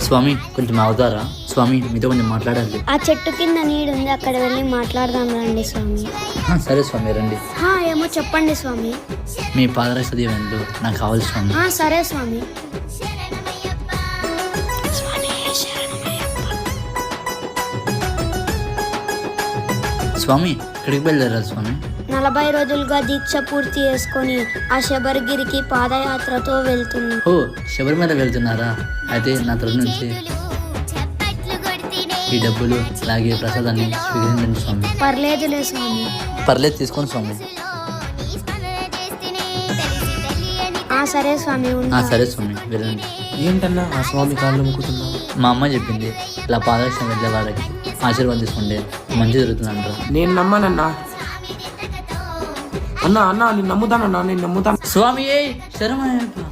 స్వామి కొంచెం అవుతారా స్వామి, మీతో కొంచెం మాట్లాడాలి. ఆ చెట్టు కింద నీడు ఉంది, అక్కడ వెళ్ళి మాట్లాడదాం రండి స్వామి. సరే స్వామి రండి. ఏమో చెప్పండి స్వామి. మీ పాదరక్ష దీవెనలు నాకు కావాలి స్వామి. సరే స్వామి. స్వామి ఇక్కడికి బయలుదేరాలి స్వామి. 40 రోజులుగా దీక్ష పూర్తి చేసుకొని ఆ శబరిగిరికి పాదయాత్రతో వెళ్తున్నాం. ఓ శబరిమల వెళ్తున్నారా? అయితే నా తరఫు నుంచి ఈ డబ్బులు అలాగే ప్రసాదాన్ని స్వీకరించండి స్వామి. పర్లేదులే స్వామి. పర్లేదు తీసుకోండి స్వామి. సరే స్వామి. సరే స్వామి వెళ్ళండి. ఏంటన్నా ఆ స్వామి కాళ్ళు మొక్కుతున్నావు? మా అమ్మ చెప్పింది ఇలా పాదరక్షణ వెళ్ళే వాళ్ళకి ఆశీర్వాదం తీసుకుంటే మంచి జరుగుతుందంట. నేను నమ్మనన్నా. అన్నా అన్నా నేను నమ్ముతానన్నా, నేను నమ్ముతాను. స్వామి శరణమయ్యప్ప.